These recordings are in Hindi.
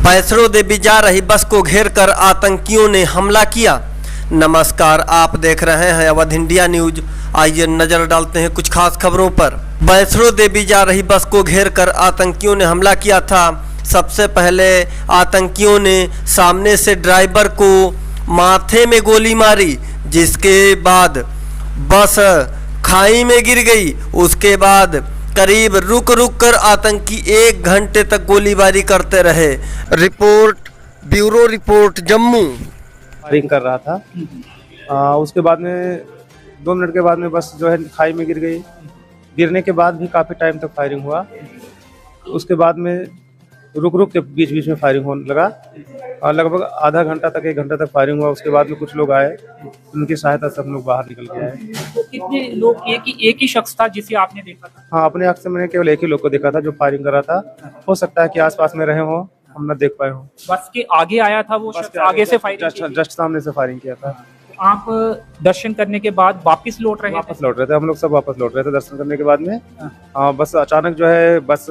वैष्णो देवी जा रही बस को घेरकर आतंकियों ने हमला किया। नमस्कार, आप देख रहे हैं अवध इंडिया न्यूज। आइए नजर डालते हैं कुछ खास खबरों पर। वैष्णो देवी जा रही बस को घेरकर आतंकियों ने हमला किया था। सबसे पहले आतंकियों ने सामने से ड्राइवर को माथे में गोली मारी, जिसके बाद बस खाई में गिर गई। उसके बाद करीब रुक कर आतंकी 1 घंटे तक गोलीबारी करते रहे। Report bureau report Jammu. Firing कर रहा था। उसके बाद में 2 मिनट के बाद में बस जो है खाई में गिर गई। गिरने के बाद भी काफ़ी टाइम तक फायरिंग हुआ। उसके बाद में रुक के बीच में फायरिंग होने लगा और लगभग आधा घंटा तक 1 घंटा तक फायरिंग हुआ। उसके बाद में कुछ लोग आए, उनकी सहायता से हम लोग बाहर निकल के आए। तो कितने लोग, एक ही शख्स था जिसे आपने देखा था? हाँ, अपने आँख से मैंने केवल एक ही लोग को देखा था जो फायरिंग कर रहा था। हो सकता है कि आसपास में रहे हों, हम न देख पाए हों। बस के आगे आया था वो शख्स, आगे से फायरिंग जस्ट सामने से फायरिंग किया था। आप दर्शन करने के बाद वापस लौट रहे थे? हम लोग सब वापस लौट रहे थे दर्शन करने के बाद में। बस अचानक जो है बस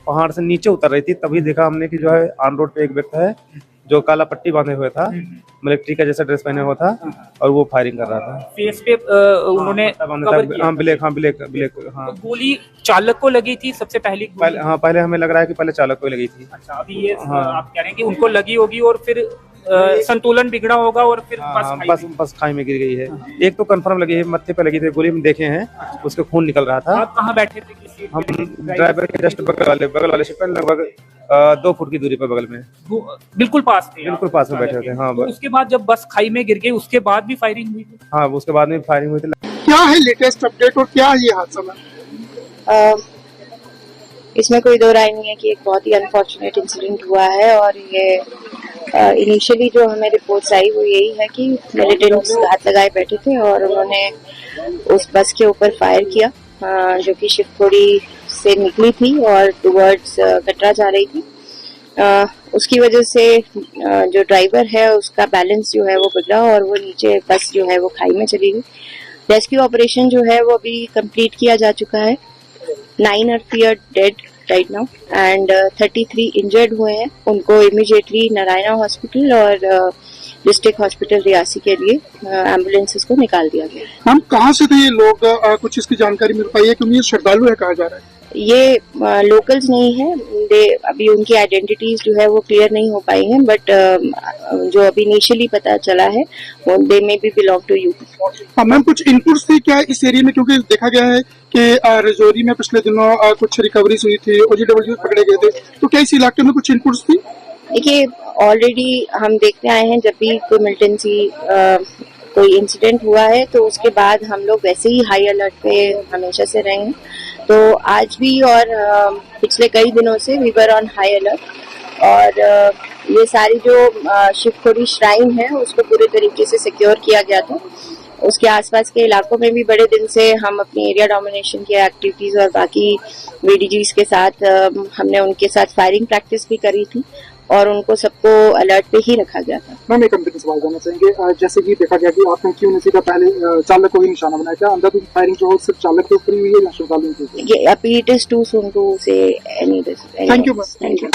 पहाड़ से नीचे उतर रही थी, तभी देखा हमने कि जो है ऑन रोड पे एक व्यक्ति है जो काला पट्टी बांधे हुए था, मिलिट्री का जैसा ड्रेस पहने हुआ था और वो फायरिंग कर रहा था। फेस पे उन्होंने कवर किया? ब्लैक। तो गोली चालक को लगी थी सबसे पहली? पहले हमें लग रहा है कि पहले चालक को लगी थी। अच्छा, अभी ये आप कह रहे हैं कि उनको लगी होगी और फिर संतुलन बिगड़ा होगा और फिर बस खाई में गिर गई है। एक तो कंफर्म लगी है, मत्थे पे लगी थी गोली, हम देखे हैं, उसके खून निकल रहा था। आप कहाँ बैठे थे? हम ड्राइवर के जस्ट बगल वाले सीट पर, लगभग 2 फुट की दूरी पर बगल में, बिल्कुल पास थे? बिल्कुल पास में बैठे थे। हाँ, तो उसके बाद जब बस खाई में गिर गई उसके बाद भी फायरिंग हुई थी? हाँ, उसके बाद में फायरिंग हुई थी। क्या है लेटेस्ट अपडेट और क्या ये हादसा में? इसमें कोई दो राय नहीं है कि एक बहुत ही अनफॉर्चुनेट इंसिडेंट हुआ है। और ये इनिशियली जो हमें रिपोर्ट्स आई वो यही है कि मिलिटेंट्स हाथ लगाए बैठे थे और उन्होंने उस बस के ऊपर फायर किया, जो कि शिवखोड़ी से निकली थी और टुवर्ड्स कटरा जा रही थी। उसकी वजह से जो ड्राइवर है उसका बैलेंस जो है वो बिगड़ा और वो नीचे बस जो है वो खाई में चली गई। रेस्क्यू ऑपरेशन जो है वो अभी कंप्लीट किया जा चुका है। 9 are feared dead right now and 33 injured हुए हैं। उनको इमीडिएटली नारायणा हॉस्पिटल और डिस्ट्रिक्ट हॉस्पिटल रियासी के लिए एम्बुलेंसेस को निकाल दिया गया है। हम कहाँ से थे ये लोग? कुछ इसकी जानकारी मिल पाई है? क्योंकि ये श्रद्धालु है कहा जा रहा है। ये लोकल्स नहीं है, अभी उनकी आइडेंटिटीज जो है वो क्लियर नहीं हो पाई हैं, बट जो अभी इनिशियली पता चला है वो दे में भी बिलोंग टू यूपी। हाँ मैम, कुछ इनपुट्स थी क्या इस एरिया में? क्योंकि देखा गया है कि रजौरी में पिछले दिनों कुछ रिकवरीज हुई थी, OGW पकड़े गए थे, तो क्या इस इलाके में कुछ इनपुट्स थी? देखिए, ऑलरेडी हम देखते आए हैं जब भी कोई मिलिटेंसी कोई इंसिडेंट हुआ है तो उसके बाद हम लोग वैसे ही हाई अलर्ट पे हमेशा से रहे हैं। तो आज भी और पिछले कई दिनों से we were on high alert और ये सारी जो शिवखोड़ी श्राइन है उसको पूरे तरीके से सिक्योर किया गया था। उसके आसपास के इलाकों में भी बड़े दिन से हम अपनी एरिया डोमिनेशन की एक्टिविटीज और बाकी VDGs के साथ हमने उनके साथ फायरिंग प्रैक्टिस भी करी थी और उनको सबको अलर्ट पे ही रखा गया था। मैम, एक अंतिम सवाल करना चाहेंगे। जैसे कि देखा गया कि आपने क्यों नहीं पहले चालक को ही निशाना बनाया, क्या अंदर फायरिंग जो सिर्फ चालक के ऊपर ही हुई है या श्रद्धालुओं के ऊपर? अभी it is too soon to say any this. Thank you.